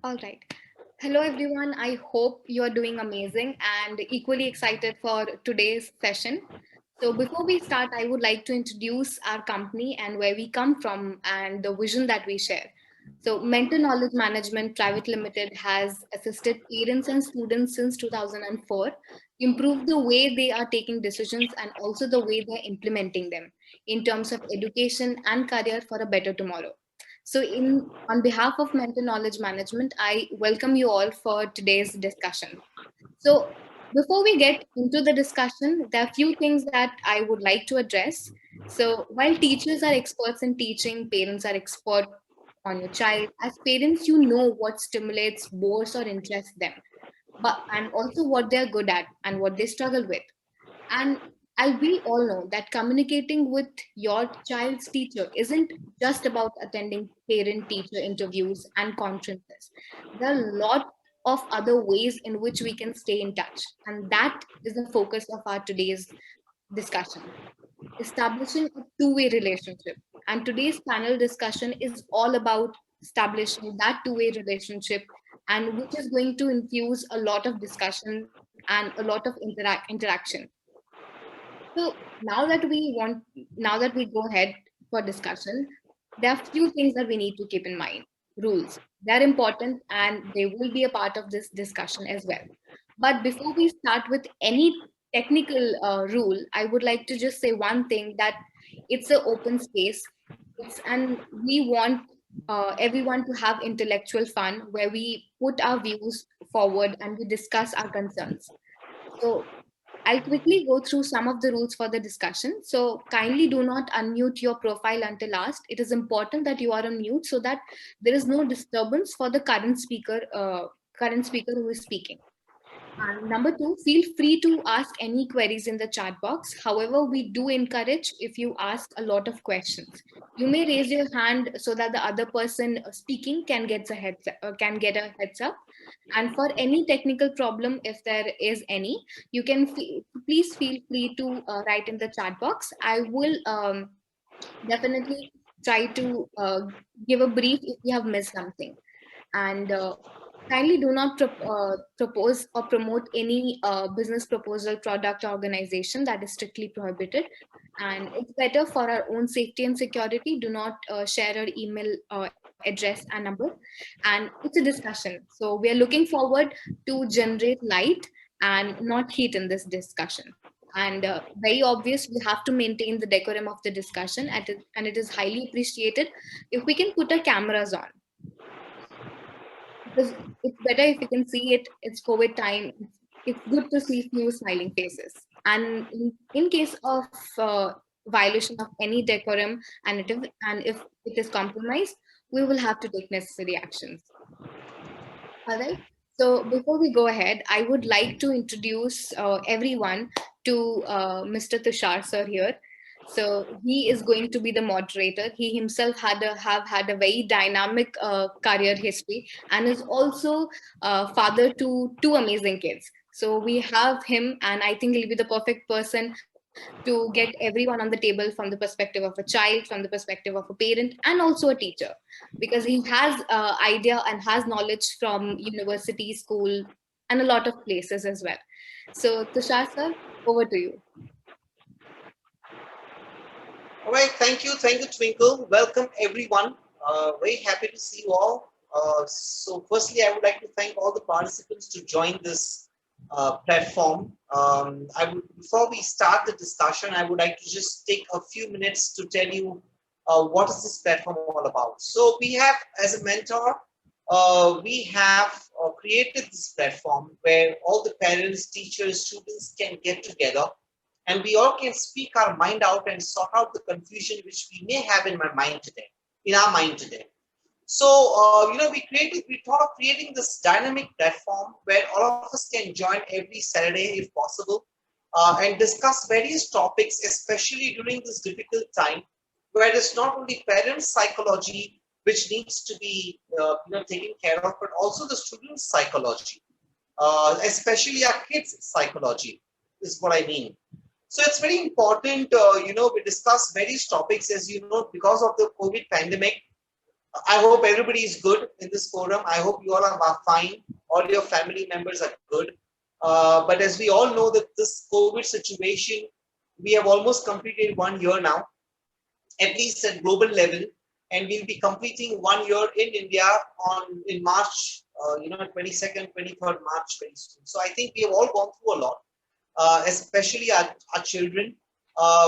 All right. Hello, everyone. I hope you are doing amazing and equally excited for today's session. So, before we start, I would like to introduce our company and where we come from and the vision that we share. So, Mental Knowledge Management Private Limited has assisted parents and students since 2004, improve the way they are taking decisions and also the way they're implementing them in terms of education and career for a better tomorrow. So, in on behalf of Mental Knowledge Management, I welcome you all for today's discussion. So, before we get into the discussion, there are a few things that I would like to address. So, while teachers are experts in teaching, parents are expert on your child. As parents, you know what stimulates, bores, or interests them, but and also what they're good at and what they struggle with. And as we all know, that communicating with your child's teacher isn't just about attending parent teacher interviews and conferences. There are a lot of other ways in which we can stay in touch. And that is the focus of our today's discussion, establishing a two-way relationship. And today's panel discussion is all about establishing that two-way relationship, and which is going to infuse a lot of discussion and a lot of interaction. So now that we go ahead for discussion, there are few things that we need to keep in mind. Rules. They're important and they will be a part of this discussion as well. But before we start with any technical rule, I would like to just say one thing, that it's an open space. And we want everyone to have intellectual fun where we put our views forward and we discuss our concerns. So I'll quickly go through some of the rules for the discussion. So kindly do not unmute your profile until last. It is important that you are on mute so that there is no disturbance for the current speaker who is speaking. And number two, feel free to ask any queries in the chat box. However, we do encourage if you ask a lot of questions. You may raise your hand so that the other person speaking can get a heads up. And for any technical problem, if there is any, you can please feel free to write in the chat box. I will definitely try to give a brief if we have missed something. And kindly do not propose or promote any business proposal, product, or organization. That is strictly prohibited. And it's better for our own safety and security. Do not share our email address and number. And it's a discussion. So we are looking forward to generate light and not heat in this discussion. And very obvious, we have to maintain the decorum of the discussion, and it is highly appreciated if we can put our cameras on, because it's better if you can see it. It's COVID time. It's good to see few smiling faces. And in case of violation of any decorum, and if it is compromised, we will have to take necessary actions. All right. So before we go ahead, I would like to introduce everyone to Mr. Tushar sir here. So he is going to be the moderator. He himself have had a very dynamic career history and is also father to two amazing kids. So we have him, and I think he'll be the perfect person to get everyone on the table from the perspective of a child, from the perspective of a parent, and also a teacher, because he has idea and has knowledge from university, school, and a lot of places as well. So Tushar sir, over to you. All right, thank you, Twinkle. Welcome, everyone. Very happy to see you all. So, firstly, I would like to thank all the participants to join this platform. Before we start the discussion, I would like to just take a few minutes to tell you what is this platform all about. So, we have, as a mentor, we have created this platform where all the parents, teachers, students can get together, and we all can speak our mind out and sort out the confusion which we may have in our mind today. So, we thought of creating this dynamic platform where all of us can join every Saturday if possible, and discuss various topics, especially during this difficult time, where it's not only parents' psychology which needs to be taken care of, but also the students' psychology, especially our kids' psychology is what I mean. So it's very important, we discuss various topics, as you know, because of the COVID pandemic. I hope everybody is good in this forum. I hope you all are fine. All your family members are good. But as we all know that this COVID situation, we have almost completed 1 year now, at least at global level, and we'll be completing 1 year in India on in March, 22nd, 23rd March very soon. So I think we have all gone through a lot, especially our children,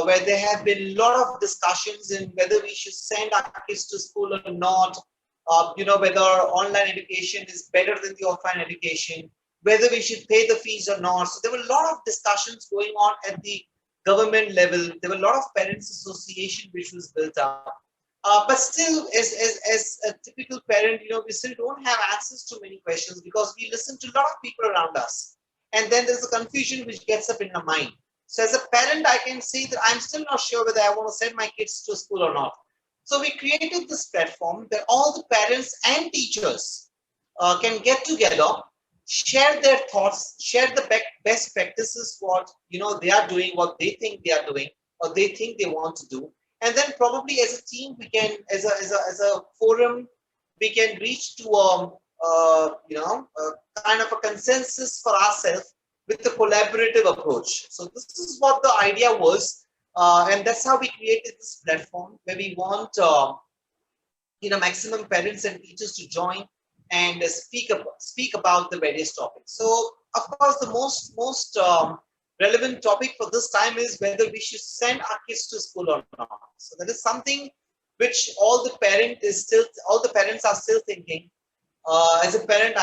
where there have been a lot of discussions in whether we should send our kids to school or not, whether online education is better than the offline education, whether we should pay the fees or not. So there were a lot of discussions going on at the government level. There were a lot of parents association which was built up. But still, as a typical parent, we still don't have answers to many questions because we listen to a lot of people around us. And then there's a confusion which gets up in our mind. So as a parent, I can say that I'm still not sure whether I want to send my kids to school or not. So we created this platform that all the parents and teachers can get together, share their thoughts, share the best practices, what they are doing, what they think they are doing, or they think they want to do, and then probably as a team we can, as a forum, we can reach to kind of a consensus for ourselves with a collaborative approach. So this is what the idea was, and that's how we created this platform where we want maximum parents and teachers to join and speak about the various topics. So of course the most relevant topic for this time is whether we should send our kids to school or not. So that is something which all the parents are still thinking. As a parent,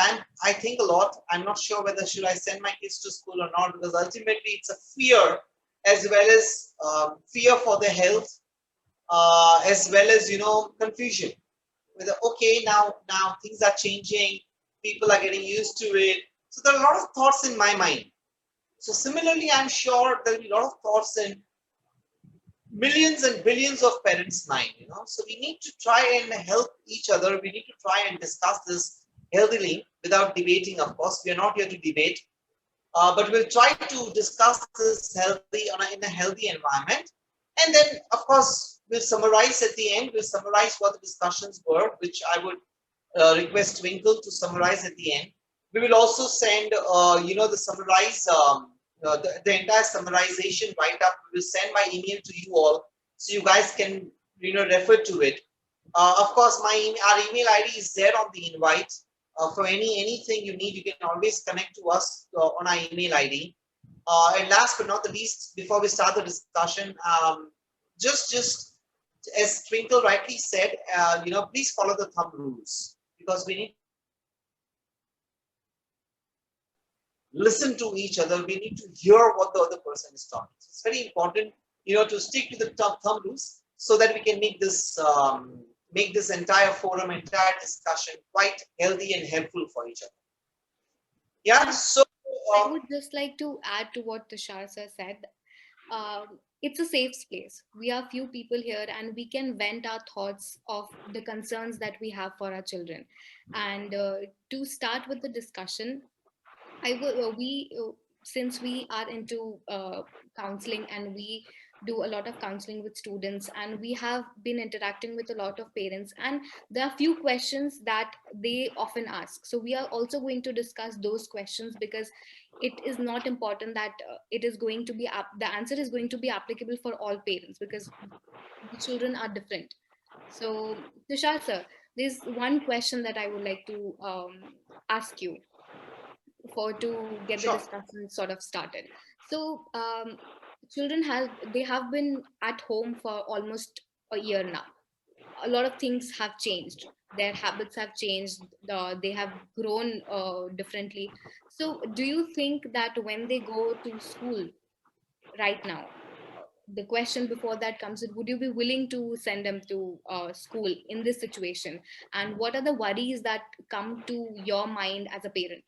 I think a lot. I'm not sure whether should I send my kids to school or not, because ultimately it's a fear, as well as fear for their health, as well as confusion. Whether okay, now things are changing, people are getting used to it. So there are a lot of thoughts in my mind. So similarly, I'm sure there'll be a lot of thoughts in millions and billions of parents' mind. So we need to try and help each other. We need to try and discuss this healthily without debating. Of course, we are not here to debate, but we'll try to discuss this healthy in a healthy environment. And then, of course, we'll summarize at the end. We'll summarize what the discussions were, which I would request Twinkle to summarize at the end. We will also send, the summarize, the entire summarization write up. We will send my email to you all, so you guys can, refer to it. Of course, our email ID is there on the invite. For anything you need, you can always connect to us on our email ID. And last but not the least, before we start the discussion, just as Twinkle rightly said, please follow the thumb rules, because we need listen to each other. We need to hear what the other person is talking. So it's very important, to stick to the thumb rules so that we can make this entire forum, entire discussion quite healthy and helpful for each other. Yeah. And So I would just like to add to what Tushar sir said. It's a safe space. We are few people here, and we can vent our thoughts of the concerns that we have for our children. And to start with the discussion, I will. Since we are into counseling, and we do a lot of counseling with students, and we have been interacting with a lot of parents, and there are few questions that they often ask. So we are also going to discuss those questions, because it is not important that it is going to be the answer is going to be applicable for all parents, because the children are different. So Tushar sir, there's one question that I would like to ask you for to get the sure. discussion sort of started. So children have been at home for almost a year now. A lot of things have changed. Their habits have changed. They have grown differently. So do you think that when they go to school right now, the question before that comes in, would you be willing to send them to school in this situation? And what are the worries that come to your mind as a parent?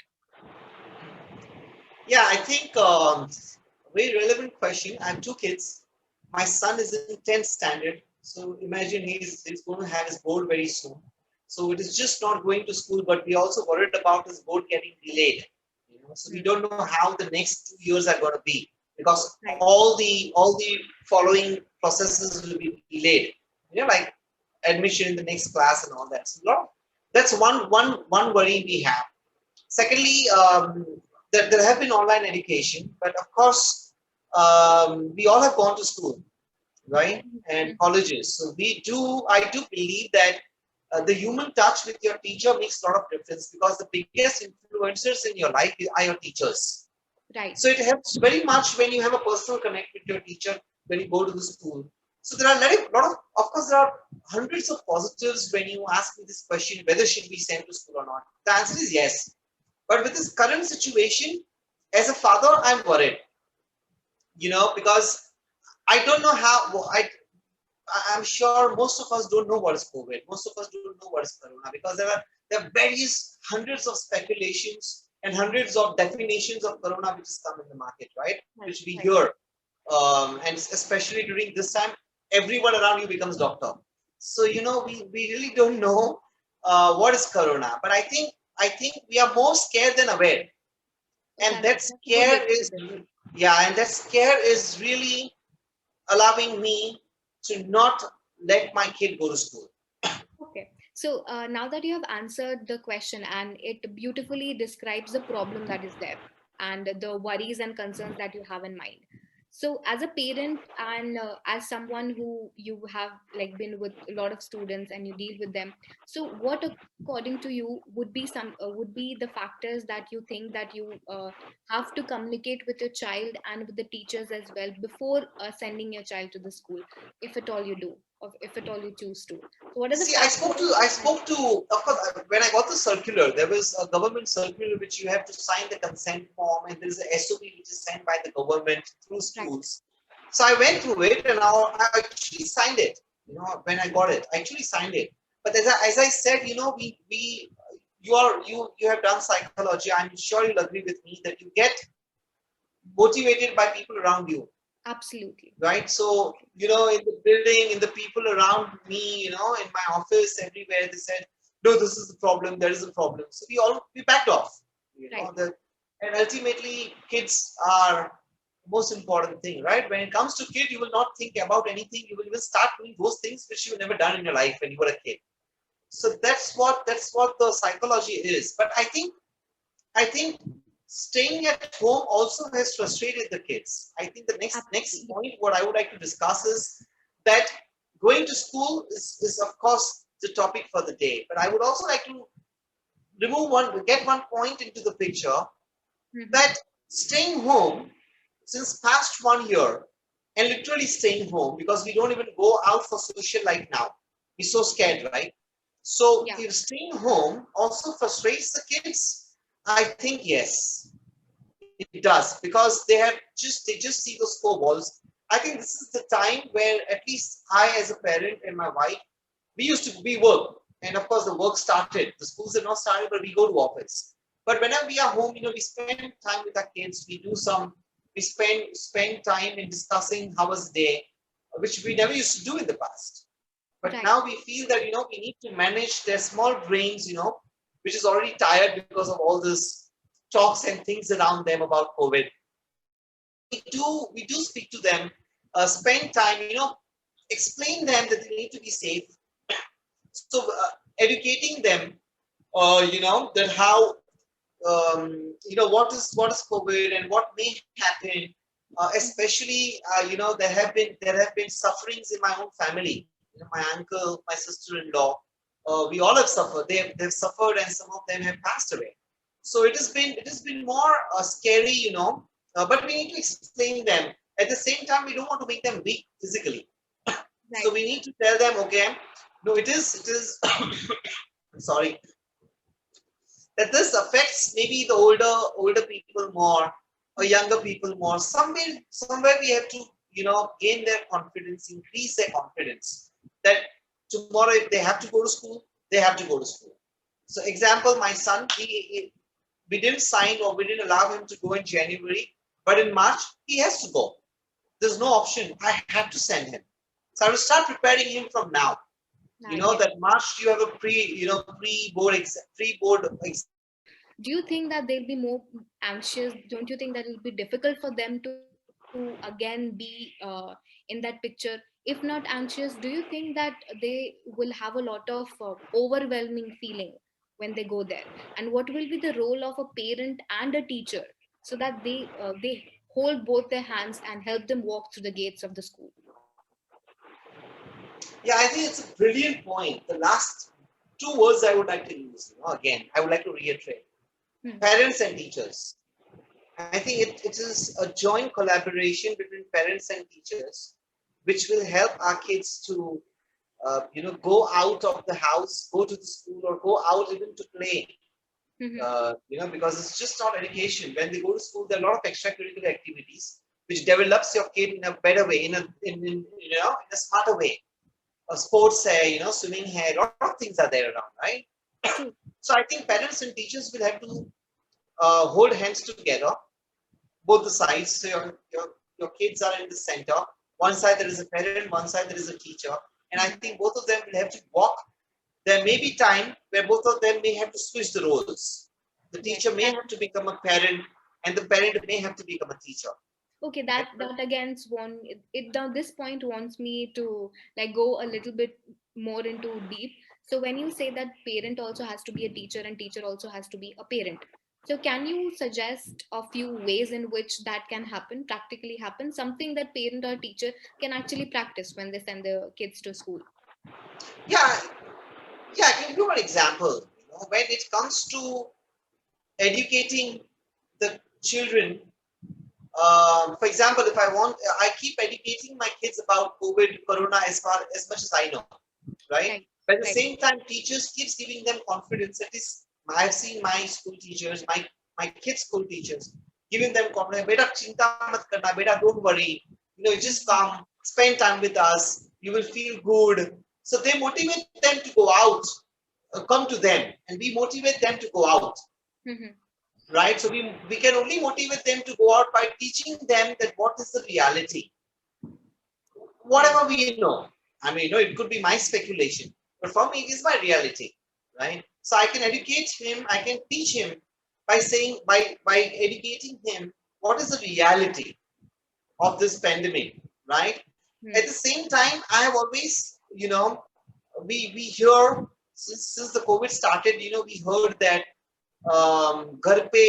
Yeah, I think very relevant question. I have two kids. My son is in 10th standard, so imagine he's going to have his board very soon. So it is just not going to school, but we also worried about his board getting delayed. So we Hmm. don't know how the next 2 years are going to be, because Right. all the following processes will be delayed. Like admission in the next class and all that. So that's one worry we have. Secondly, there have been online education, but of course, we all have gone to school, right? And colleges. So I do believe that the human touch with your teacher makes a lot of difference, because the biggest influencers in your life are your teachers. Right. So it helps very much when you have a personal connect with your teacher when you go to the school. So there are of course, there are hundreds of positives when you ask me this question, whether should be sent to school or not. The answer is yes. But with this current situation, as a father, I'm worried, because I don't know I'm sure most of us don't know what is COVID. Most of us don't know what is Corona, because there are various hundreds of speculations and hundreds of definitions of Corona which has come in the market, right? Right. Which we Right. hear, and especially during this time, everyone around you becomes doctor. So we really don't know what is Corona, but I think we are more scared than aware, and that That's a good way scare to is put it. yeah, and that scare is really allowing me to not let my kid go to school. Okay. So now that you have answered the question and it beautifully describes the problem that is there and the worries and concerns that you have in mind. So as a parent and as someone who you have like been with a lot of students and you deal with them, so what according to you would be the factors that you think that you have to communicate with your child and with the teachers as well before sending your child to the school, if at all you do, or if at all you choose to. So what are the See, I factors that spoke to, of course, when I got the circular, there was a government circular which you have to sign the consent form, and there's a SOP which is sent by the government through right, schools. So I went through it, and I actually signed it. When I got it, I actually signed it. But as I said, you have done psychology. I'm sure you'll agree with me that you get motivated by people around you, absolutely, right? So, in the building, in the people around me, in my office, everywhere, they said, no, this is the problem, there is a problem. So we backed off, right, and ultimately, kids are the most important thing, right? When it comes to kid, you will not think about anything. You will even start doing those things which you never done in your life when you were a kid. So that's what the psychology is. But I think staying at home also has frustrated the kids. I think the next absolutely, point what I would like to discuss is that going to school is of course the topic for the day. But I would also like to get one point into the picture, hmm, that staying home since past 1 year, and literally staying home because we don't even go out for social life now. We're so scared, right? So yeah, if staying home also frustrates the kids, I think yes, it does, because they just see those four walls. I think this is the time where at least I, as a parent, and my wife, we work, and of course the work started. The schools have not started, but we go to office. But whenever we are home, we spend time with our kids. We spend time in discussing how was the day, which we never used to do in the past. But right, now we feel that we need to manage their small brains, which is already tired because of all this talks and things around them about COVID. So we do speak to them, spend time, explain them that they need to be safe. So educating them, that how what is COVID and what may happen. Especially, there have been sufferings in my own family. My uncle, my sister-in-law, we all have suffered. They've suffered, and some of them have passed away. So it has been more scary, but we need to explain them. At the same time, we don't want to make them weak physically. So right, we need to tell them, okay, no, it is. I'm sorry, that this affects maybe the older people more, or younger people more. Somewhere we have to gain their confidence, increase their confidence, that tomorrow if they have to go to school, they have to go to school. So example, my son, we didn't sign, or we didn't allow him to go in January, but in March he has to go. There's no option. I have to send him. So I will start preparing him from now. I get That it. March you have a pre-board exam. Do you think that they'll be more anxious? Don't you think that it'll be difficult for them to again be in that picture if not anxious, do you think that they will have a lot of overwhelming feeling when they go there? And what will be the role of a parent and a teacher so that they hold both their hands and help them walk through the gates of the school? Yeah, I think it's a brilliant point. The last two words I would like to use, again, I would like to reiterate: Hmm. parents and teachers. I think it is a joint collaboration between parents and teachers, which will help our kids to, go out of the house, go to the school, or go out even to play. Mhm. Because it's just not education. When they go to school, there are a lot of extracurricular activities which develops your kid in a better way, in a smarter way. Sports hai, swimming hai, a lot of things are there around, right? True. So I think parents and teachers will have to hold hands together, both the sides. So your kids are in the center. One side there is a parent, one side there is a teacher, and I Mhm. think both of them will have to walk. There may be time where both of them may have to switch the roles. The Yes. teacher may have to become a parent, and the parent may have to become a teacher. Okay, Right? that again one it now this point wants me to like go a little bit more into deep. So when you say that parent also has to be a teacher and teacher also has to be a parent, so can you suggest a few ways in which that can happen, practically happen, something that parent or teacher can actually practice when they send their kids to school? Yeah, yeah. I can give you an example. When it comes to educating the children. For example, if I want, I keep educating my kids about COVID, Corona as much as I know, right? Right, But at the right. same time, teachers keeps giving them confidence. At least I've seen my school teachers, my kids' school teachers, giving them confidence. Beta, chinta mat karna. Beta, don't worry. You just Mhm. come, spend time with us. You will feel good. So they motivate them to go out, come to them, and we motivate them to go out, Mhm. right? So we can only motivate them to go out by teaching them that what is the reality, Right. whatever we know. I mean, it could be my speculation, but for me, it is my reality, right? So I can educate him, I can teach him by saying, by educating him what is the reality of this pandemic, right? At Hmm. the same time, I have always, we hear since the COVID started, we heard that घर पे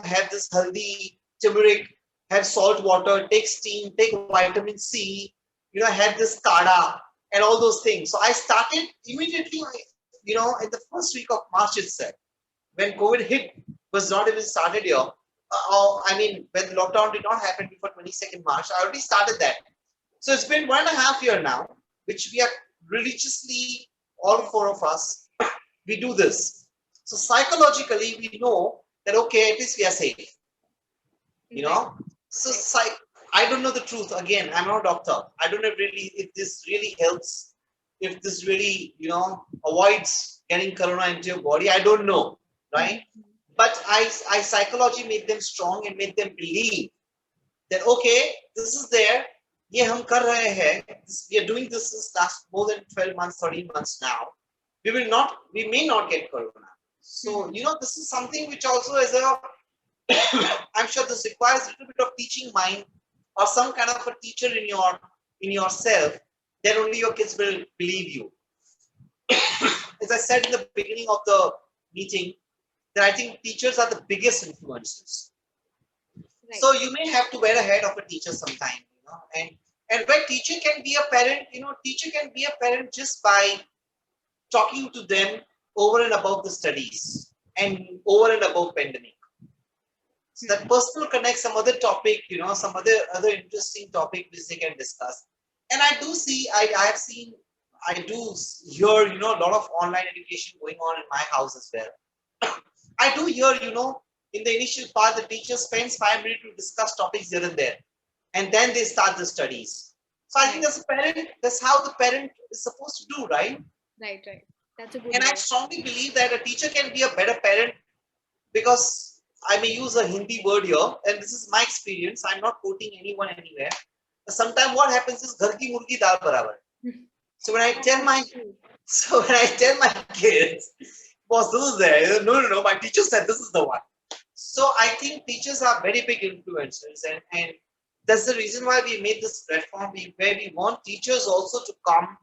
have this healthy turmeric, have salt water, take steam, take vitamin C, have this kada and all those things. So I started immediately, in the first week of March itself, when COVID hit, was not even started here. I mean, when lockdown did not happen before 22nd March, I already started that. So it's been 1.5 years now, which we are religiously, all Hmm. four of us, we do this. So psychologically, we know that okay, at least we are safe. You Right, know. So right. I don't know the truth. Again, I'm not a doctor. I don't know really if this really helps, if this really avoids getting corona into your body. I don't know, right? Mhm. But I psychology made them strong and made them believe that okay, this is there. ये हम कर रहे हैं. We are doing this since last more than 12 months, 13 months now. We may not get corona. So, Mhm. this is something which also is I'm sure this requires a little bit of teaching mind or some kind of a teacher in yourself. Then only your kids will believe you. As I said in the beginning of the meeting, that I think teachers are the biggest influencers. Right. So you may have to wear a head of a teacher sometime, and where teacher can be a parent, teacher can be a parent just by talking to them over and above the studies and over and above pandemic. So that Hmm. personal connect, some other topic, some other interesting topic which they can discuss. And I do see, I have seen, I do hear, a lot of online education going on in my house as well. I do hear, in the initial part, the teacher spends 5 minutes to discuss topics here and there, and then they start the studies. So I think Right, as a parent, that's how the parent is supposed to do, right? right, right. That's a good And I way. strongly believe that a teacher can be a better parent because I may use a Hindi word here, and this is my experience. I'm not quoting anyone anywhere. Sometimes what happens is "Ghar ki murgi dal barabar." So when I tell my That's true. so when I tell my kids, boss, this is there. No, no, no. My teacher said this is the one. So I think teachers are very big influencers, and That's the reason why we made this platform where we want teachers also to come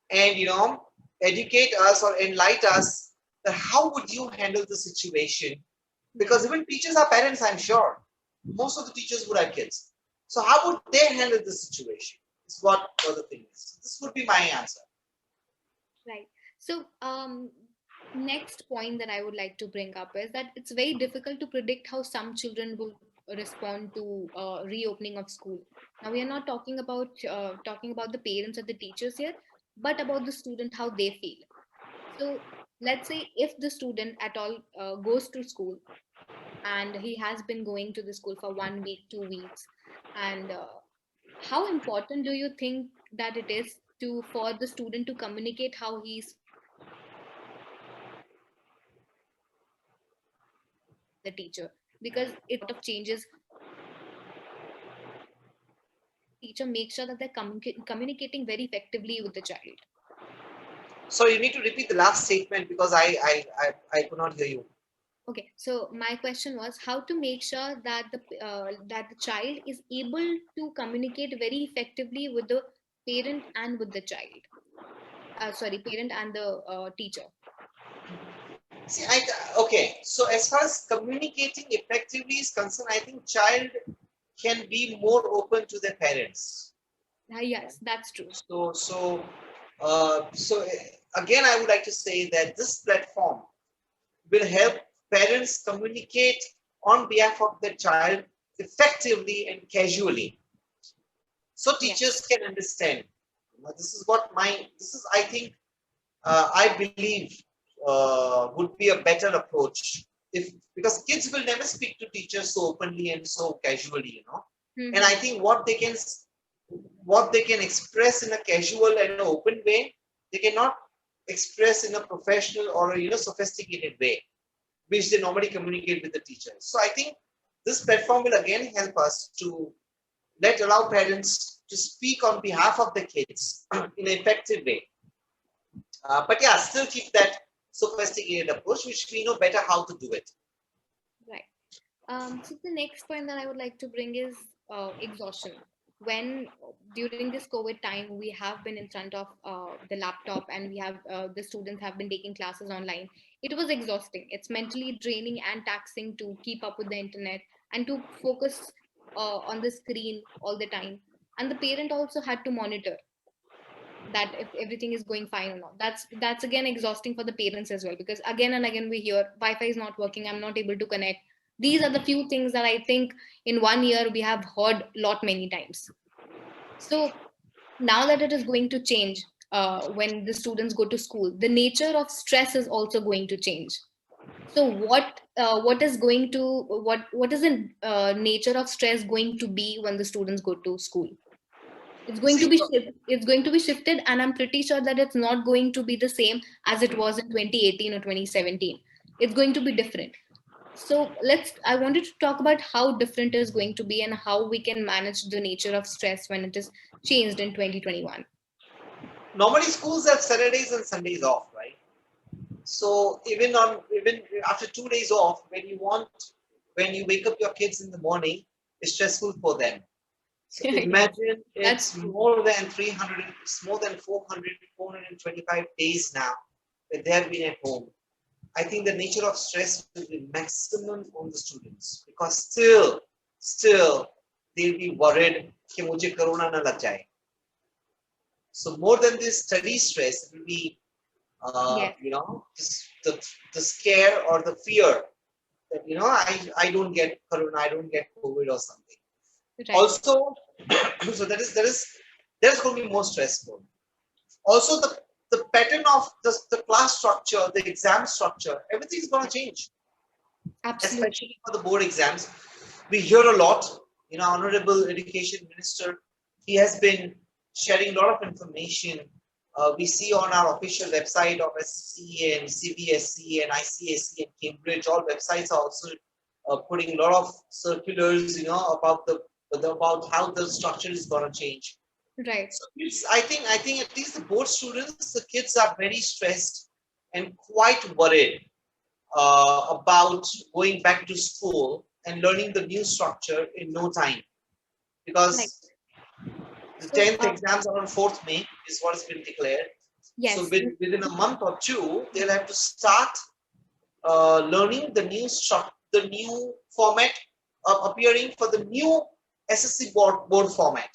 and educate us or enlighten us that how would you handle the situation, Yeah. because even teachers are parents, I'm sure most of the teachers would have kids, so how would they handle the situation is what the thing is. This would be my answer. Right. So, next point that I would like to bring up is that it's very difficult to predict how some children will respond to reopening of school. Now, we are not talking about the parents or the teachers here, but about the student, how they feel. So, let's say if the student at all goes to school and he has been going to the school for 1 week, 2 weeks, and how important do you think that it is to for the student to communicate how he's feeling to the parent the teacher, because it's a lot of changes the teacher makes sure that they're communicating very effectively with the child. So you need to repeat the last statement because I could not hear you. Okay, so my question was how to make sure that the child is able to communicate very effectively with the parent and with the child. Sorry, parent and the teacher. See, okay. So as far as communicating effectively is concerned, I think child can be more open to their parents. Yes, that's true. Again, I would like to say that this platform will help parents communicate on behalf of their child effectively and casually, so Yes. teachers can understand. This is, I think, I believe would be a better approach, if because kids will never speak to teachers so openly and so casually. And I Mm-hmm. think what they can express in a casual and open way, they cannot express in a professional or a sophisticated way, which they normally communicate with the teachers. So I think this platform will again help us to let allow parents to speak on behalf of the kids in an effective way. But yeah, still keep that sophisticated approach, which we know better how to do it. Right. So the next point that I would like to bring is exhaustion. When during this COVID time, we have been in front of the laptop and the students have been taking classes online. It was exhausting. It's mentally draining and taxing to keep up with the internet and to focus on the screen all the time. And the parent also had to monitor that if everything is going fine or not. That's again exhausting for the parents as well, because again and again we hear wi-fi is not working, I'm not able to connect. These are the few things that I think in 1 year we have heard lot many times. So now that it is going to change, when the students go to school, the nature of stress is also going to change. So what is going to what is the nature of stress going to be when the students go to school? See, It's going to be shifted, and I'm pretty sure that it's not going to be the same as it was in 2018 or 2017. It's going to be different. So I wanted to talk about how different it is going to be and how we can manage the nature of stress when it is changed in 2021. normally schools have Saturdays and Sundays off, right? So even after 2 days off, when you wake up your kids in the morning, it's stressful for them. So Yes, imagine that's it's true. more than 300, it's more than 425 days now that they have been at home. I think the nature of stress will be maximum on the students, because still they'll be worried कि मुझे corona ना लग जाए. So more than this study stress, it will be Yes, the scare or the fear that I don't get corona, I don't get COVID or something. right, Also, so that is going to be more stressful. Also, the pattern of the class structure, the exam structure, everything is going to change, absolutely. especially for the board exams. We hear a lot. Honorable Education Minister, he has been sharing a lot of information. We see on our official website of SC and CBSC and ICSC and Cambridge, all websites are also putting a lot of circulars, about how the structure is going to change. Right. So I think at least the board students, the kids are very stressed and quite worried about going back to school and learning the new structure in no time. Right. because the So, 10th exams are on 4th May is what has been declared. So yes. within a month or two, they'll have to start learning the new format appearing for the new SSC board format.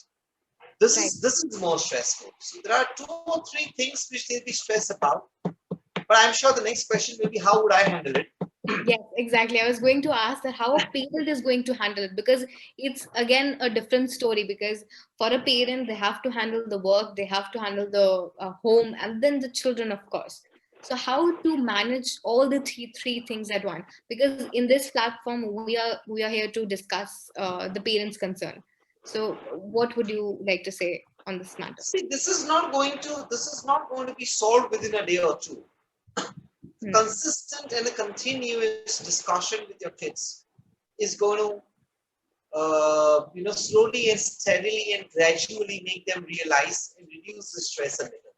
Right. This is more stressful. So there are two or three things which they'll be stressed about. But I'm sure the next question will be how would I handle it? Yes, exactly. I was going to ask that how a parent is going to handle it, because it's again a different story. Because for a parent, they have to handle the work, they have to handle the home, and then the children, of course. So how to manage all the three things at once? Because in this platform, we are here to discuss the parents' concern. So what would you like to say on this matter? See, this is not going to be solved within a day or two. Hmm. Consistent and a continuous discussion with your kids is going to slowly and steadily and gradually make them realize and reduce the stress a little,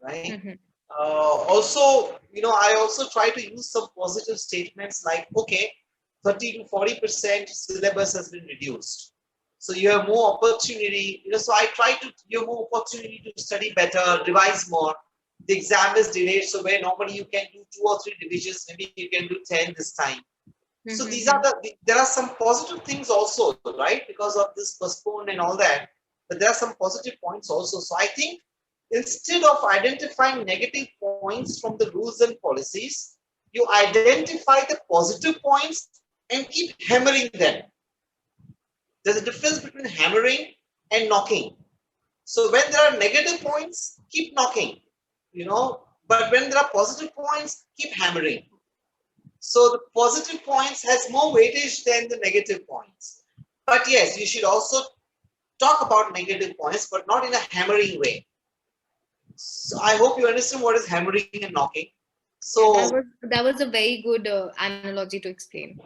right? Hmm. Also, I also try to use some positive statements like, okay, 30 to 40% syllabus has been reduced. So you have more opportunity, so I try to, you have more opportunity to study better, revise more. The exam is delayed, so where normally you can do 2 or 3 divisions, maybe you can do 10 this time. So there are some positive things also, right? Because of this postpone and all that. But there are some positive points also. So I think instead of identifying negative points from the rules and policies, you identify the positive points and keep hammering them. There's a difference between hammering and knocking. So when there are negative points, keep knocking, but when there are positive points, keep hammering. So the positive points has more weightage than the negative points. But yes, you should also talk about negative points, but not in a hammering way. So I hope you understand what is hammering and knocking. Yeah, that So was that was a very good analogy to explain.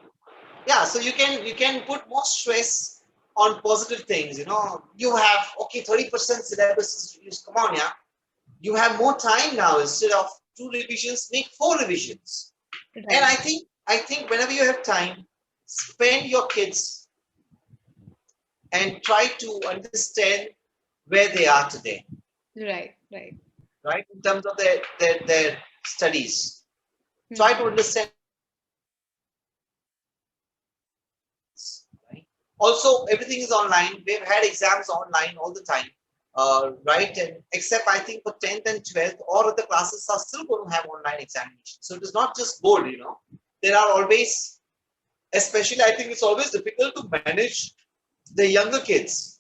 yeah, so you can put more stress on positive things. You have okay, 30% syllabus is reduced. Come on, yeah. You have more time now. Instead of 2 revisions, make 4 revisions. And Right, I think whenever you have time, spend your kids and try to understand where they are today, right, right. right? In terms of their studies. Try to Hmm. understand right? Also, everything is online. We've had exams online all the time, right? And except I think for 10th and 12th, all other classes are still going to have online examinations. So it is not just board. There are always, especially I think it's always difficult to manage the younger kids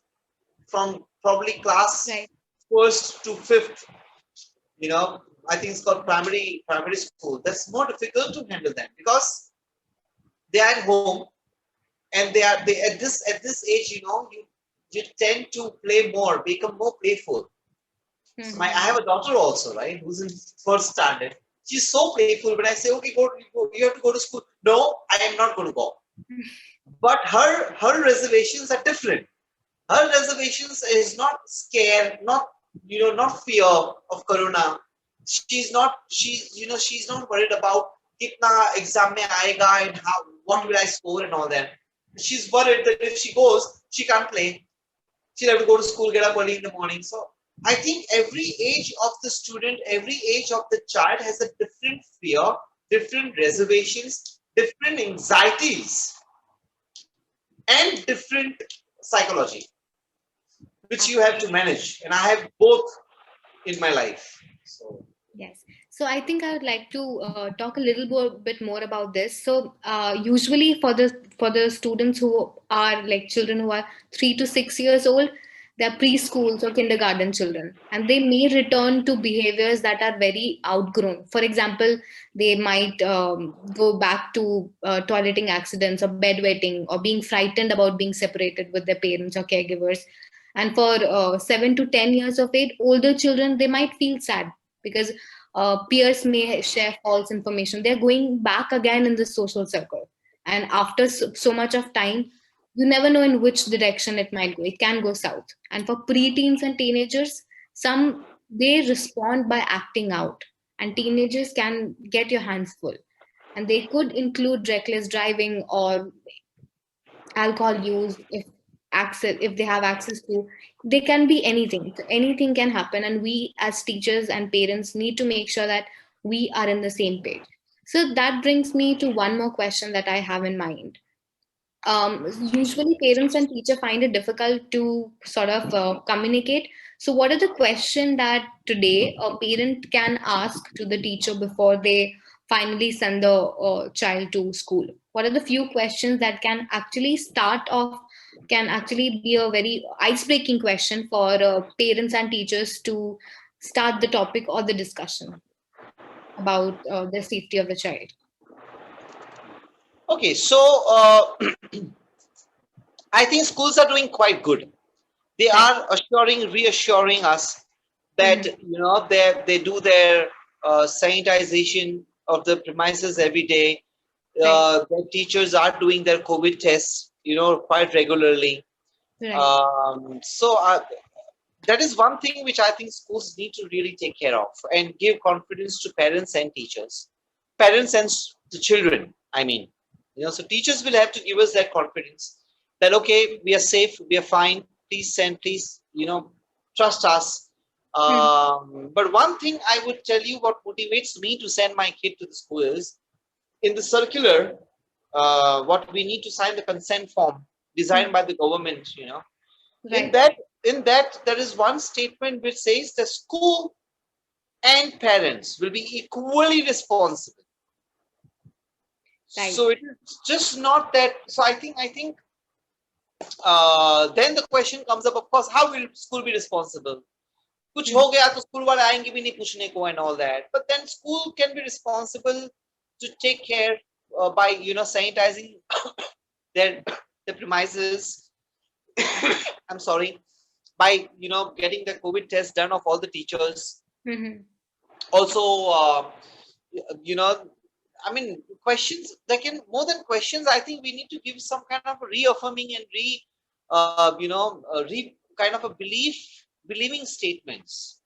from probably class Right, first to fifth. you know I think it's called primary school. That's more difficult to handle them because they are at home, and they at this age, you tend to play more, become more playful. So I hmm. have a daughter also, right, who's in first standard. She's so playful, but I say, okay, you have to go to school. No, I am not going to go. But her reservations are different. Her reservations is not scare, not fear of corona. She's not worried about kitna exam mein aayega and how what will I score and all that. She's worried that if she goes, she can't play. She'll have to go to school, get up early in the morning. So I think every age of the student, every age of the child has a different fear, different reservations, different anxieties, and different psychology, which you have to manage. And I have both in my life. So Yes. So I think I would like to talk a little bit more about this. So usually for the students who are like children who are 3 to 6 years old, they're preschools or kindergarten children, and they may return to behaviors that are very outgrown. For example, they might go back to toileting accidents or bedwetting or being frightened about being separated with their parents or caregivers. And for 7 to 10 years of age, older children, they might feel sad because peers may share false information. They're going back again in the social circle. And after so much of time, you never know in which direction it might go. It can go south. And for preteens and teenagers, some they respond by acting out. And teenagers can get your hands full. And they could include reckless driving or alcohol use. access, if they have access to, they can be anything. So anything can happen, and we as teachers and parents need to make sure that we are in the same page. So that brings me to one more question that I have in mind. Usually parents and teacher find it difficult to sort of communicate. So what are the questions that today a parent can ask to the teacher before they finally send the child to school? What are the few questions that can actually start off, can actually be a very ice breaking question for parents and teachers to start the topic or the discussion about the safety of the child? Okay, so I think schools are doing quite good. They Right. are reassuring us that Hmm. they do their sanitization of the premises every day. Right. The teachers are doing their COVID tests, quite regularly. Right. So that is one thing which I think schools need to really take care of and give confidence to parents and teachers, parents and the children. I mean, so teachers will have to give us that confidence that okay, we are safe, we are fine. Please send, please, trust us. Hmm. But one thing I would tell you, what motivates me to send my kid to the school is in the circular. What we need to sign the consent form designed Hmm. by the government. In Right. that in that there is one statement which says the school and parents will be equally responsible. Right. So it is just not that. So I think then the question comes up, of course, how will school be responsible? कुछ हो Hmm. गया तो school वाले आएंगे भी नहीं पूछने को and all that. But then school can be responsible to take care by sanitizing their the premises. I'm sorry, by getting the COVID test done of all the teachers. Hmm. Also, you know, I mean, questions. They can more than questions. I think we need to give some kind of a reaffirming and kind of a believing statements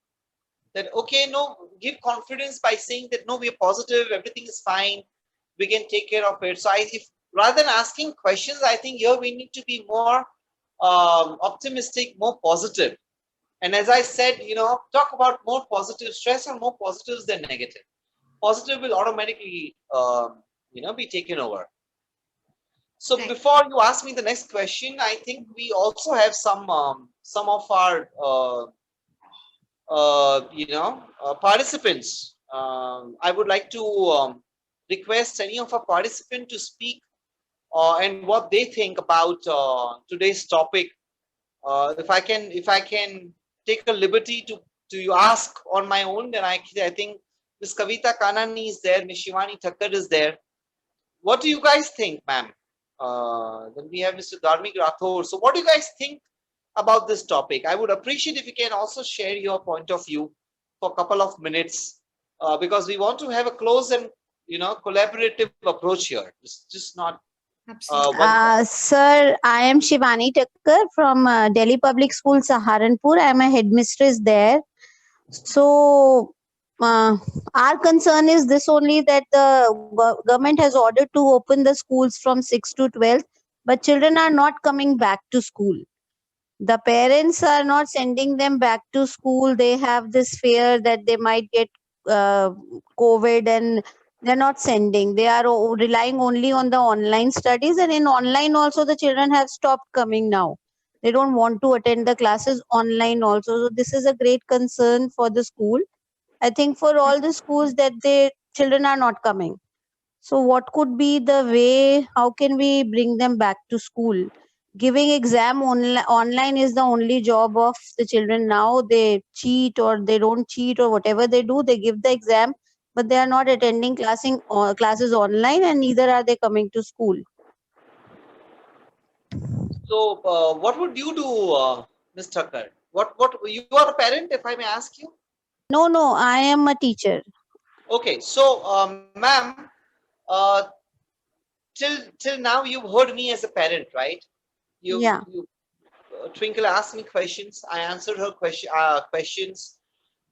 that okay, no, give confidence by saying that no, we are positive, everything is fine, we can take care of it. So if rather than asking questions, I think here we need to be more optimistic, more positive. And as I said, talk about more positive, stress on more positives than negative. Positive will automatically, be taken over. So Right. before you ask me the next question, I think we also have some of our participants. I would like to request any of our participants to speak and what they think about today's topic. If I can take a liberty to ask on my own, then I think Miss Kavita Kanani is there, Miss Shivani Thakkar is there. What do you guys think, ma'am? Then we have Mr. Dharmik Rathore. So what do you guys think about this topic? I would appreciate if you can also share your point of view for a couple of minutes, because we want to have a close and collaborative approach here. It's just not Absolutely. one side. Sir, I am Shivani Thakkar from Delhi Public School, Saharanpur. I am a headmistress there. So, our concern is this only, that the government has ordered to open the schools from 6 to 12, but children are not coming back to school. The parents are not sending them back to school. They have this fear that they might get uh, COVID, and they're not sending. They are relying only on the online studies, and in online also the children have stopped coming now. They don't want to attend the classes online also. So this is a great concern for the school. I think for all the schools that the children are not coming. So, what could be the way? How can we bring them back to school? Giving exam online is the only job of the children now. They cheat or they don't cheat or whatever they do, they give the exam, but they are not attending classes online, and neither are they coming to school. So, what would you do, Ms. Thakkar? What you are a parent, if I may ask you? No, no, I am a teacher. Okay, so, ma'am, uh, till now you've heard me as a parent, right? Yeah. You Twinkle asked me questions. I answered her questions.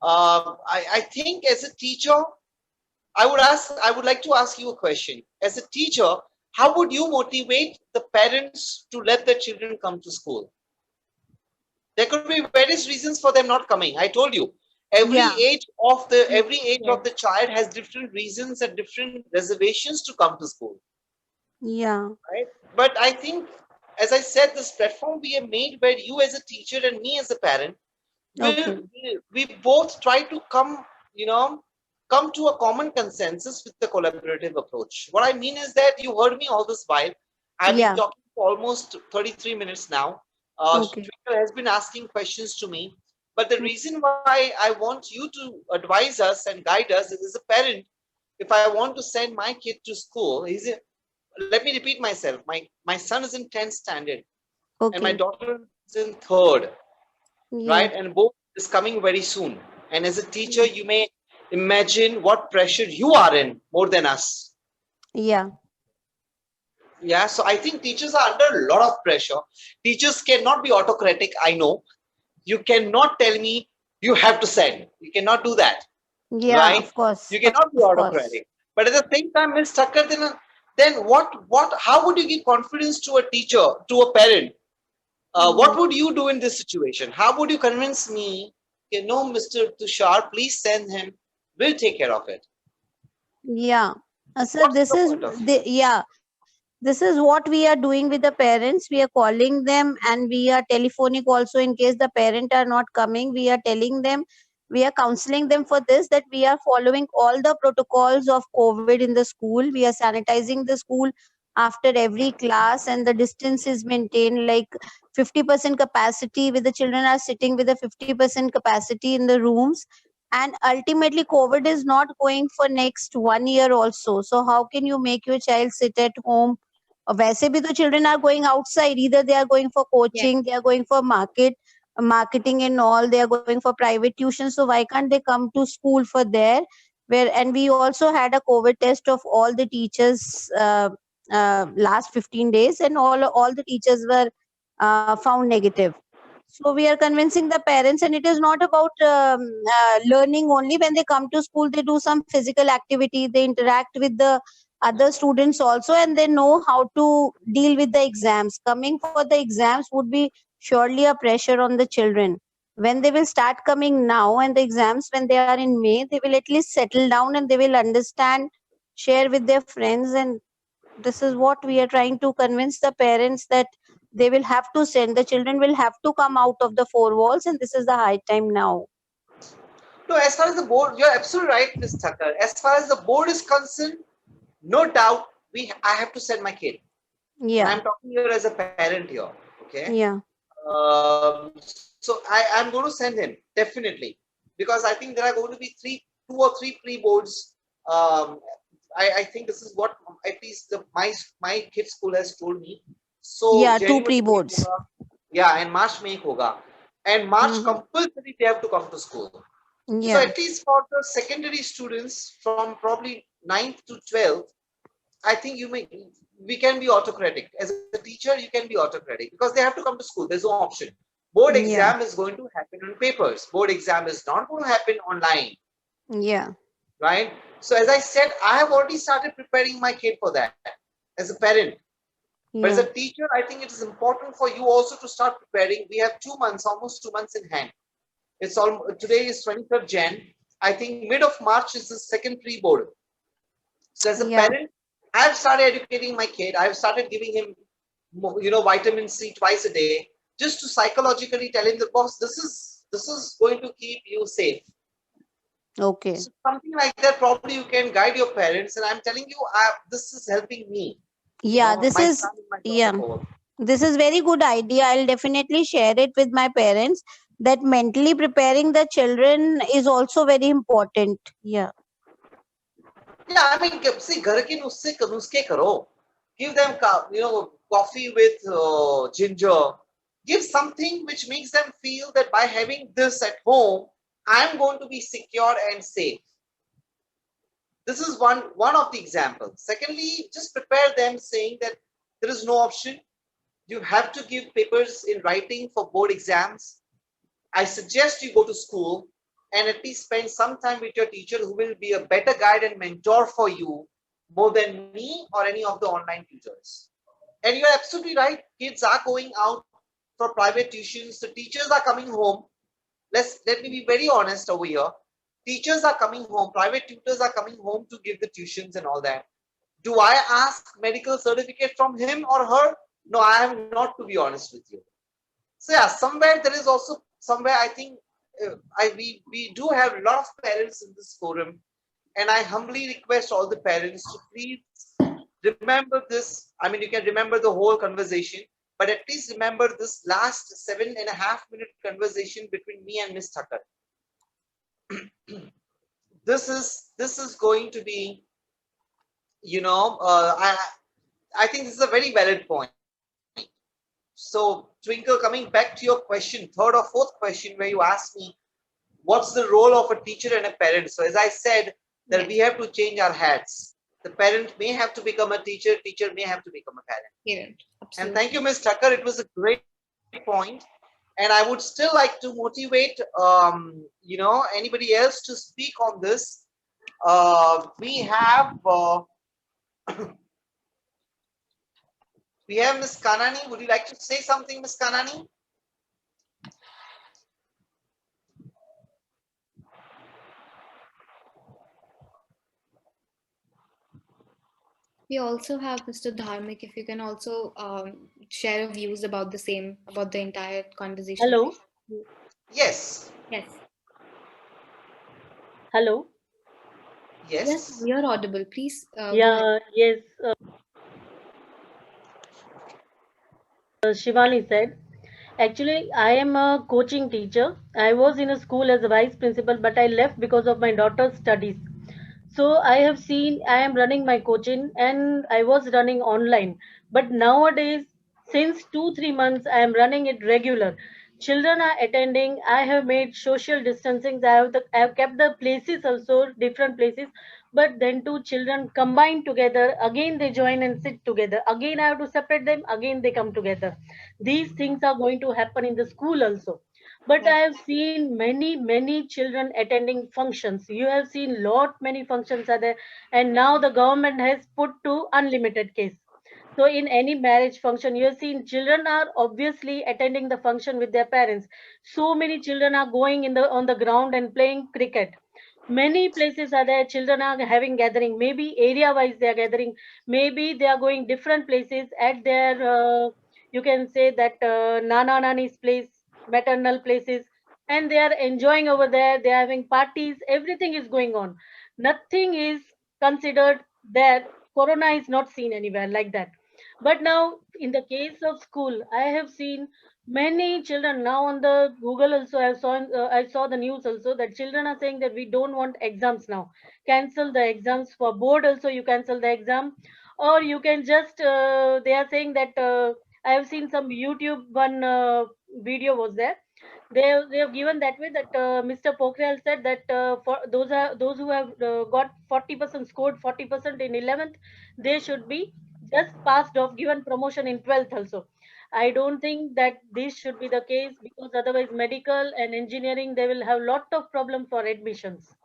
I think as a teacher, I would like to ask you a question. As a teacher, How would you motivate the parents to let their children come to school? There could be various reasons for them not coming. I told you, Yeah. every age of Yes. the child has different reasons and different reservations to come to school, Yeah. right? But I think, as I said, this platform we have made where you as a teacher and me as a parent will Okay. we both try to come, you know, come to a common consensus with the collaborative approach. What I mean is that you heard me all this while. I've been Yeah. talking for almost 33 minutes now. Okay. Twitter has been asking questions to me, but the reason why I want you to advise us and guide us is, as a parent, if I want to send my kid to school, let me repeat myself. My son is in 10th standard and my Okay. daughter is in third, right? Yeah. And both is coming very soon. And as a teacher, you may imagine what pressure you are in more than us. Yeah. Yeah, so I think teachers are under a lot of pressure. Teachers cannot be autocratic. I know you cannot tell me you have to send. You cannot do that, Yeah. right? Of course. You cannot be Of course. autocratic. But at the same time, Ms. Thakkar, then what? How would you give confidence to a teacher, to a parent? What Mm. would you do in this situation? How would you convince me, okay, no, Mr. Tushar, please send him. We'll take care of it. Yeah. So What's this your is point of view? the yeah. This is what we are doing with the parents. We are calling them and we are telephonic also in case the parent are not coming. We are telling them, we are counseling them for this, that we are following all the protocols of COVID in the school. We are sanitizing the school after every class and the distance is maintained like 50% capacity, with the children are sitting with a 50% capacity in the rooms. And ultimately COVID is not going for next 1 year also. So how can you make your child sit at home? वैसे भी तो children are going outside, either they are going for Yes. coaching, they are going for marketing and all, they are going for private tuition, so why can't they come to school for there? Where, and we also had a COVID test of all the teachers last 15 days, and all the teachers were found negative. So we are convincing the parents, and it is not about learning only. When they come to school, they do some physical activity, they interact with the other students also, and they know how to deal with the exams. Coming for the exams would be surely a pressure on the children. When they will start coming now, and the exams when they are in May, they will at least settle down and they will understand, share with their friends. And this is what we are trying to convince the parents, that they will have to send, the children will have to come out of the four walls, and this is the high time now. No, as far as the board, you're absolutely right, Ms. Thakkar. As far as the board is concerned, no doubt I have to send my kid. And Yeah. I'm talking here as a parent here. Okay. Yeah. So I'm going to send him definitely, because I think there are going to be two or three pre-boards. Um, I think this is what at least my kids school has told me. So Yeah, two January में pre-boards. होगा, yeah, and March में होगा, and March Hmm. compulsory they have to come to school. So Yeah. at least for the secondary students from probably 9th to 12th, I think we can be autocratic. As a teacher, you can be autocratic because they have to come to school. There's no option. Board exam Yeah. is going to happen on papers. Board exam is not going to happen online, Yeah. right? So as I said, I have already started preparing my kid for that as a parent. But as a Yeah. teacher, I think it is important for you also to start preparing. We have 2 months, almost 2 months in hand. It's all today is 23rd Jan. I think mid of March is the second pre-board. So as a Yeah. parent, I've started educating my kid. I've started giving him, vitamin C twice a day, just to psychologically tell him that, boss, this is going to keep you safe. Okay. So something like that, probably you can guide your parents. And I'm telling you, this is helping me. Yeah, this My is, son and my daughter yeah, both. this is very good idea. I'll definitely share it with my parents, that mentally preparing the children is also very important. Yeah. Yeah, I mean, see, घर के नुस्खे करो. Give them, coffee with ginger. Give something which makes them feel that by having this at home, I'm going to be secure and safe. This is one of the examples. Secondly, just prepare them saying that there is no option. You have to give papers in writing for board exams. I suggest you go to school and at least spend some time with your teacher who will be a better guide and mentor for you more than me or any of the online tutors. And you're absolutely right. Kids are going out for private tuitions. The teachers are coming home. Let me be very honest over here. Teachers are coming home. Private tutors are coming home to give the tuitions and all that. Do I ask medical certificate from him or her? No, I have not, to be honest with you. So yeah, somewhere there is also somewhere I think we do have a lot of parents in this forum, and I humbly request all the parents to please remember this. I mean, you can remember the whole conversation, but at least remember this last 7.5 minute conversation between me and Miss Thakkar. This is going to be, you know, I think this is a very valid point. So, Twinkle, coming back to your question, third or fourth question, where you asked me what's the role of a teacher and a parent. So, as I said, that Yes. we have to change our hats. The parent may have to become a teacher, teacher may have to become a parent. Parent. And Absolutely. thank you, Ms. Tucker. It was a great point. And I would still like to motivate, anybody else to speak on this. We have Ms. Kanani. Would you like to say something, Ms. Kanani? We also have Mr. Dharmik, if you can also share your views about the same, about the entire conversation. Hello, Yes. Yes. hello. Yes, Yes. you're audible. Please go ahead. Yeah, yes. Shivani said. Actually, I am a coaching teacher. I was in a school as a vice principal, but I left because of my daughter's studies. So I have seen I am running my coaching and I was running online. But nowadays, since 2 3 months, I am running it regular. Children are attending. I have made social distancing. I have kept the places also different places. But then two children combine together. Again they join and sit together. Again I have to separate them. Again they come together. These things are going to happen in the school also. But I Yes. have seen many children attending functions. You have seen lot many functions are there, and now the government has put to unlimited case. So in any marriage function, you have seen children are obviously attending the function with their parents. So many children are going in the on the ground and playing cricket. Many places are there, children are having gathering. Maybe area wise they are gathering. Maybe they are going different places at their you can say that nana nani's place, maternal places, and they are enjoying over there. They are having parties. Everything is going on. Nothing is considered there. Corona is not seen anywhere like that. But now, in the case of school, I have seen many children now on the Google also. I saw the news also that children are saying that we don't want exams now. Cancel the exams for board. Also, you cancel the exam, or you can just. They are saying that I have seen some YouTube one video was there. They have given that way that Mr. Pokhriyal said that for those who have got 40% scored 40% in 11th, they should be just passed off, given promotion in 12th also. I don't think that this should be the case, because otherwise medical and engineering they will have lot of problem for admissions,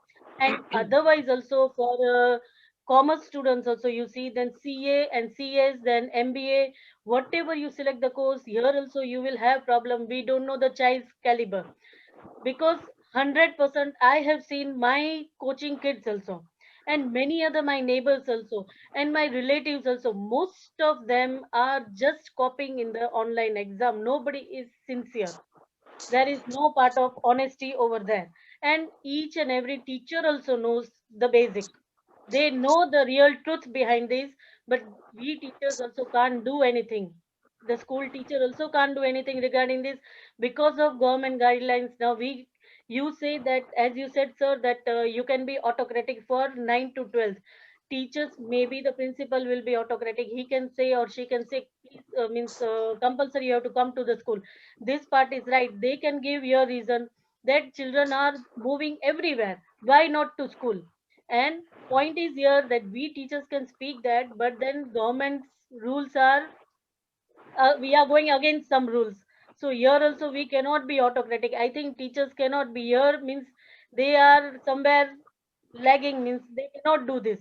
and otherwise also for commerce students also, you see, then CA and CS, then MBA, whatever you select the course, here also you will have problem. We don't know the child's caliber, because 100% I have seen my coaching kids also, and many other my neighbors also, and my relatives also. Most of them are just copying in the online exam. Nobody is sincere. There is no part of honesty over there, and each and every teacher also knows the basic. They know the real truth behind this, but we teachers also can't do anything. The school teacher also can't do anything regarding this because of government guidelines. Now we, you say that, as you said sir, that you can be autocratic for 9 to 12. Teachers, maybe the principal will be autocratic. He can say or she can say, please, means compulsory you have to come to the school. This part is right. They can give your reason that children are moving everywhere. Why not to school? And point is here that we teachers can speak that, but then government's rules are, we are going against some rules. So here also we cannot be autocratic. I think teachers cannot be here, means they are somewhere lagging, means they cannot do this.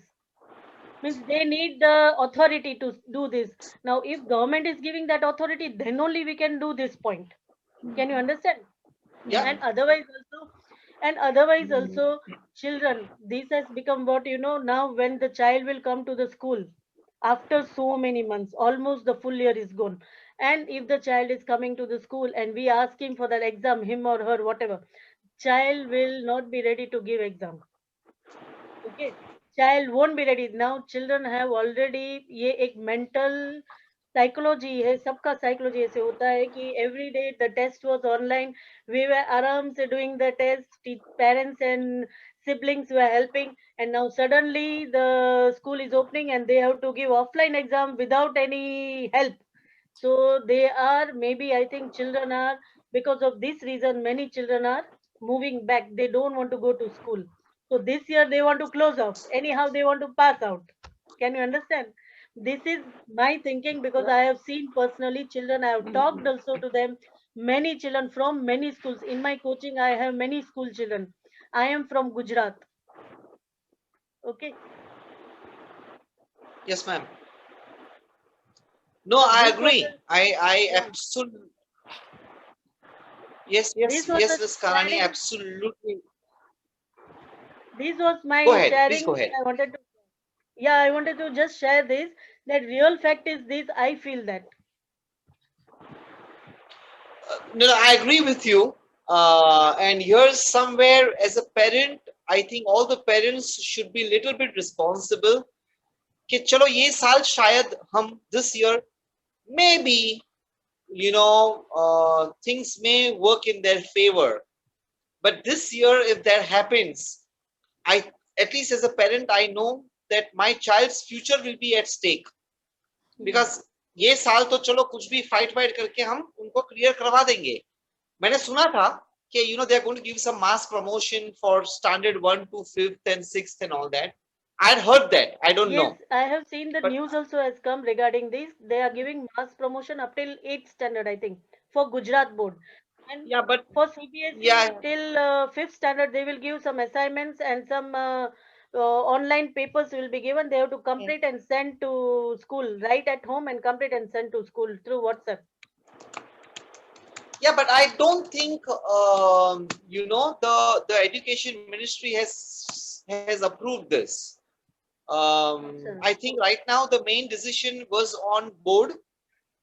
Means they need the authority to do this. Now if government is giving that authority, then only we can do this point. Can you understand? Yeah. And otherwise also, children, this has become what, now when the child will come to the school after so many months, almost the full year is gone, and if the child is coming to the school and we ask him for that exam, him or her, whatever, child will not be ready to give exam. Okay, child won't be ready. Now children have already, ये एक mental psychology है, सबका psychology ऐसे होता है कि every day the test was online, we were आराम से doing the test, parents and siblings were helping, and now suddenly the school is opening and they have to give offline exam without any help. So they are, maybe I think children are, because of this reason, many children are moving back. They don't want to go to school. So this year they want to close off. Anyhow, they want to pass out. Can you understand? This is my thinking because I have seen personally children. I have talked also to them. Many children from many schools. In my coaching, I have many school children. I am from Gujarat. Okay. Yes, ma'am. No, So I this was agree. I yeah. absolutely. Yes, This yes, was yes, the Miss Karani, sharing. absolutely. This was Go my ahead. Please sharing go which ahead. I wanted to. Yeah, I wanted to just share this, that real fact is this. I feel that. No, no, I agree with you. And here's somewhere as a parent, I think all the parents should be a little bit responsible. कि चलो ये साल शायद हम this year maybe things may work in their favor. But this year, if that happens, I at least as a parent, I know that my child's future will be at stake. Yeah. Because ये साल तो चलो कुछ भी fight white करके हम उनको clear करवा देंगे. मैंने सुना था कि they are going to give some mass promotion for standard 1 to 5th and 6th and all that. I'd heard that. I don't Yes, know. I have seen the But news also has come regarding this. They are giving mass promotion up till 8th standard, I think, for Gujarat board. And yeah, but for CBSE yeah, till 5th standard, they will give some assignments and some online papers will be given. They have to Yes. complete and send to school, write at home and complete and send to school through WhatsApp. yeah, but I don't think the education ministry has approved this. Achha. I think right now the main decision was on board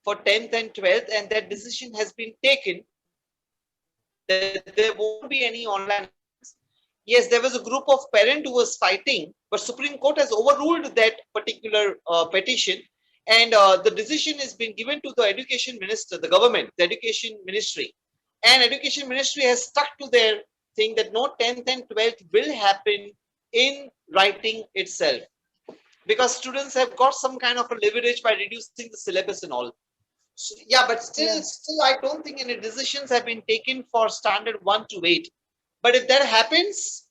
for 10th and 12th, and that decision has been taken that there won't be any online exams. Yes, there was a group of parents who was fighting, but Supreme Court has overruled that particular petition, and the decision has been given to the education minister, the government, the education ministry, and education ministry has stuck to their thing that no 10th and 12th will happen in writing itself, because students have got some kind of a leverage by reducing the syllabus and all. So, yeah, but Yeah. still, I don't think any decisions have been taken for standard 1 to 8. But if that happens,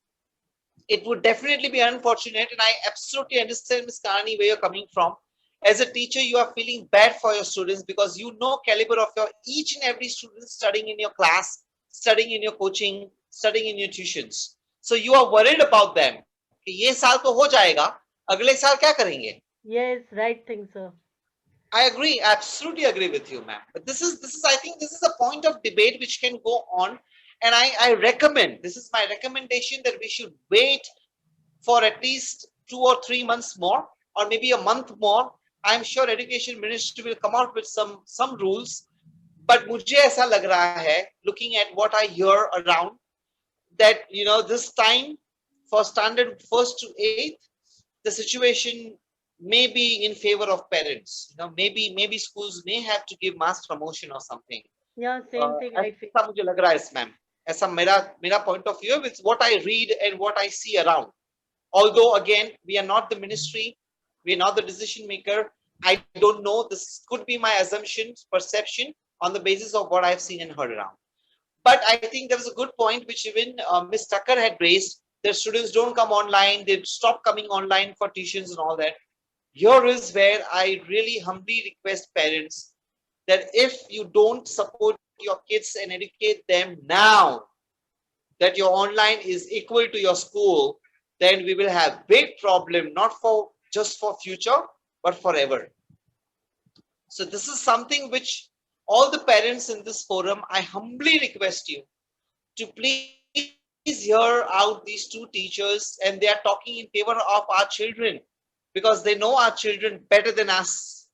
it would definitely be unfortunate. And I absolutely understand, Ms. Karani, where you're coming from. As a teacher, you are feeling bad for your students because you know caliber of your each and every student studying in your class, studying in your coaching, studying in your tuitions. So you are worried about them. कि ये साल तो हो जाएगा, अगले साल क्या करेंगे? Yes, right thing, sir. I agree, absolutely agree with you, ma'am. But this is, I think this is a point of debate which can go on. And I recommend, this is my recommendation that we should wait for at least 2 or 3 months more, or maybe a month more. I'm sure Education Ministry will come out with some rules. But मुझे ऐसा लग रहा है, looking at what I hear around, that this time for standard 1st to 8th, the situation may be in favor of parents. Maybe schools may have to give mass promotion or something. Yeah, same thing I feel. ऐसा मुझे लग रहा है, ma'am. ऐसा मेरा point of view with what I read and what I see around. Although again, we are not the ministry, we are not the decision maker. I don't know. This could be my assumption, perception on the basis of what I've seen and heard around. But I think there was a good point which even Ms. Tucker had raised. That students don't come online, they stop coming online for tuitions and all that. Here is where I really humbly request parents that if you don't support your kids and educate them now, that your online is equal to your school, then we will have big problem, not for just for future, but forever. So this is something which all the parents in this forum, I humbly request you to please hear out these two teachers, and they are talking in favor of our children because they know our children better than us.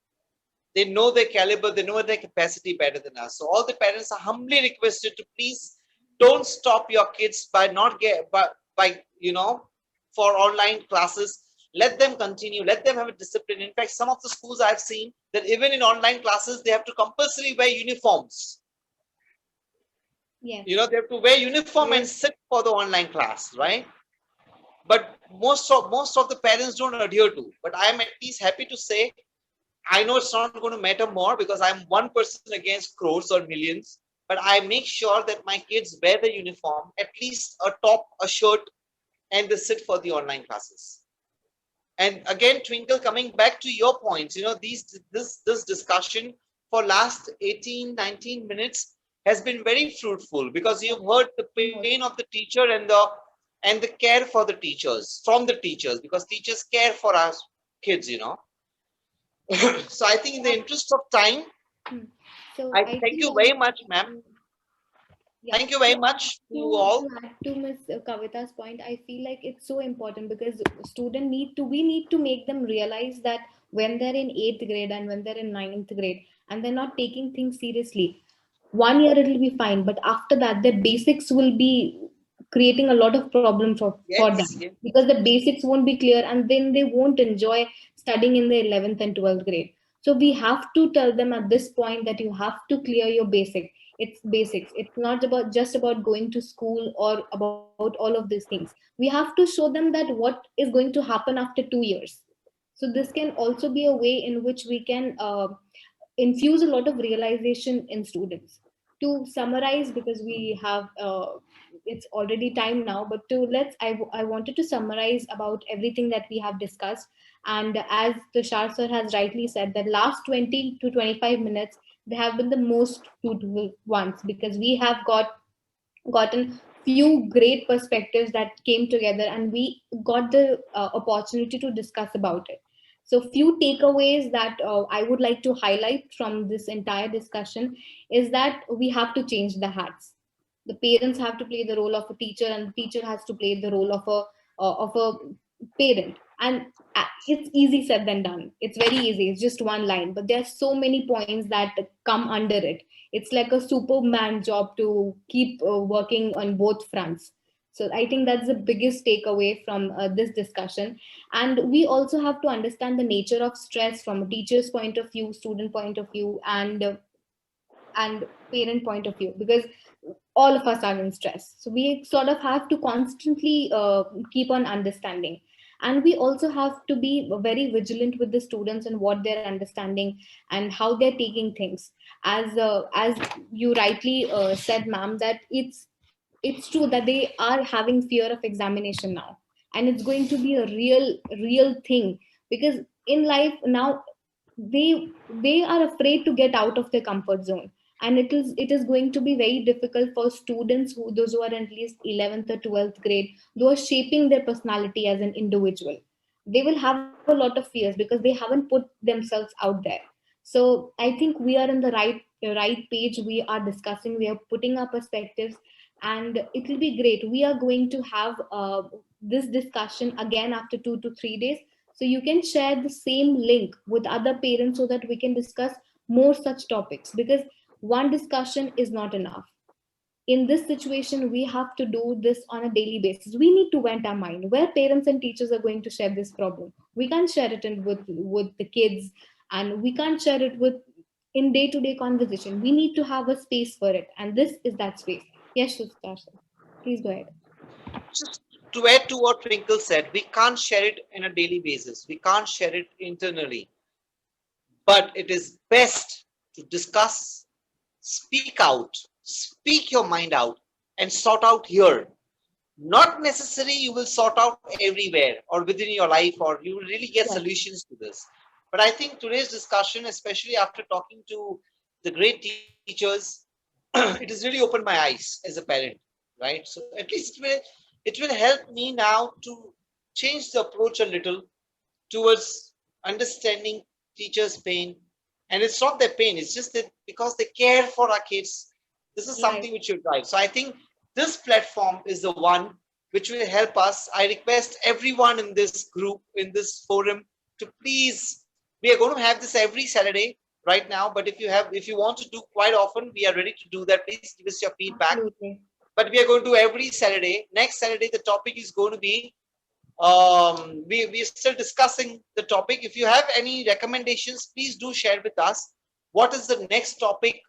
They know their caliber, they know their capacity better than us. So all the parents are humbly requested to please don't stop your kids by not get by for online classes. Let them continue, let them have a discipline. In fact, some of the schools I've seen that even in online classes they have to compulsory wear uniforms. Yes. They have to wear uniform and sit for the online class, right? But most of the parents don't adhere to. But I am at least happy to say I know it's not going to matter more because I'm one person against crores or millions, but I make sure that my kids wear the uniform, at least a top, a shirt, and they sit for the online classes. And again, Twinkle, coming back to your points, this discussion for last 18, 19 minutes has been very fruitful because you've heard the pain of the teacher and the care for the teachers from the teachers, because teachers care for our kids. So I think in the interest of time, Hmm. So I I thank feel you very like, much, ma'am. yeah, Thank you very to much to you to all. add to Miss Kavita's point, I feel like it's so important because we need to make them realize that when they're in eighth grade and when they're in ninth grade and they're not taking things seriously, 1 year it'll be fine, but after that the basics will be creating a lot of problem for Yes, them yes. because the basics won't be clear and then they won't enjoy studying in the 11th and 12th grade. So we have to tell them at this point that you have to clear your basic. It's basics. It's not about just about going to school or about all of these things. We have to show them that what is going to happen after 2 years. So this can also be a way in which we can infuse a lot of realization in students. To summarize, because we have it's already time now, but I wanted to summarize about everything that we have discussed. And as Tushar sir has rightly said, the last 20 to 25 minutes, they have been the most fruitful ones because we have gotten few great perspectives that came together and we got the opportunity to discuss about it. So few takeaways that I would like to highlight from this entire discussion is that we have to change the hats. The parents have to play the role of a teacher and the teacher has to play the role of a parent. And it's easy said than done. It's very easy, it's just one line, but there are so many points that come under it. It's like a superman job to keep working on both fronts. So I think that's the biggest takeaway from this discussion. And we also have to understand the nature of stress from a teacher's point of view, student point of view, and parent point of view, because all of us are in stress, so we sort of have to constantly keep on understanding. And we also have to be very vigilant with the students and what they're understanding and how they're taking things. As you rightly said, ma'am, that it's true that they are having fear of examination now, and it's going to be a real thing, because in life now they are afraid to get out of their comfort zone. And it is going to be very difficult for students, those who are at least 11th or 12th grade, those are shaping their personality as an individual. They will have a lot of fears because they haven't put themselves out there. So I think we are in the right page. We are discussing, we are putting our perspectives, and it will be great. We are going to have this discussion again after 2 to 3 days, so you can share the same link with other parents so that we can discuss more such topics, because one discussion is not enough. In this situation, we have to do this on a daily basis. We need to vent our mind where parents and teachers are going to share this problem. We can't share it with the kids, and we can't share it with in day-to-day conversation. We need to have a space for it, and this is that space. Yes, Shustasha, please go ahead. Just to add to what Twinkle said, we can't share it in a daily basis. We can't share it internally. But it is best to discuss, speak out, speak your mind out, and sort out here. Not necessarily you will sort out everywhere or within your life, or you will really get Yes. solutions to this. But I think today's discussion, especially after talking to the great teachers, it has really opened my eyes as a parent, right? So at least it will help me now to change the approach a little, towards understanding teachers' pain. And it's not their pain, it's just that because they care for our kids, this is Right. something which should drive. So I think this platform is the one which will help us. I request everyone in this group, in this forum, to please, we are going to have this every Saturday right now, but if you want to do quite often, we are ready to do that. Please give us your feedback. Absolutely. But we are going to do every Saturday. Next Saturday, the topic is going to be we are still discussing the topic. If you have any recommendations, please do share with us. What is the next topic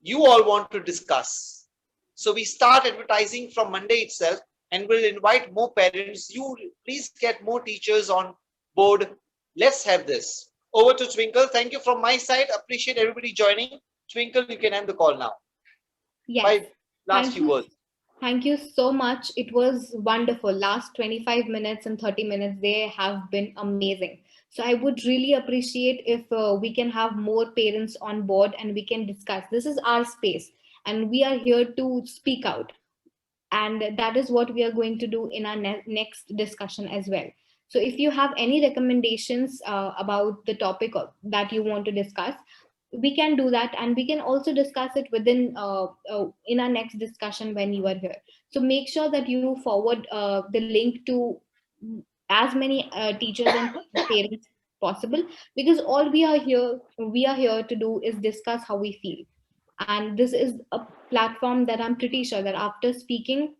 you all want to discuss? So we start advertising from Monday itself, and we'll invite more parents. You please get more teachers on board. Let's have this. Over to Twinkle. Thank you from my side. Appreciate everybody joining. Twinkle, you can end the call now. Yes. My last Thank few you. words. Thank you so much. It was wonderful. Last 25 minutes and 30 minutes, they have been amazing. So I would really appreciate if we can have more parents on board and we can discuss. This is our space and we are here to speak out. And that is what we are going to do in our next discussion as well. So if you have any recommendations about the topic that you want to discuss, we can do that, and we can also discuss it within in our next discussion when you are here. So make sure that you forward the link to as many teachers and parents possible, because all we are here to do is discuss how we feel. And this is a platform that I'm pretty sure that after speaking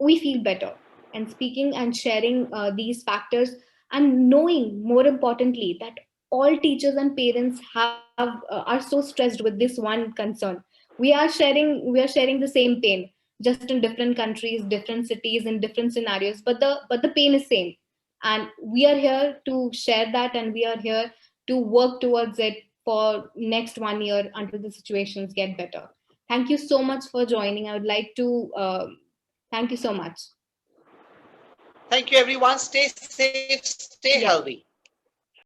we feel better, and speaking and sharing these factors, and knowing more importantly that all teachers and parents are so stressed with this one concern. We are sharing the same pain, just in different countries, different cities, in different scenarios, but the pain is same. And we are here to share that, and we are here to work towards it for next 1 year until the situations get better. Thank you so much for joining. I would like to thank you so much. Thank you, everyone. Stay safe, stay Yes. healthy.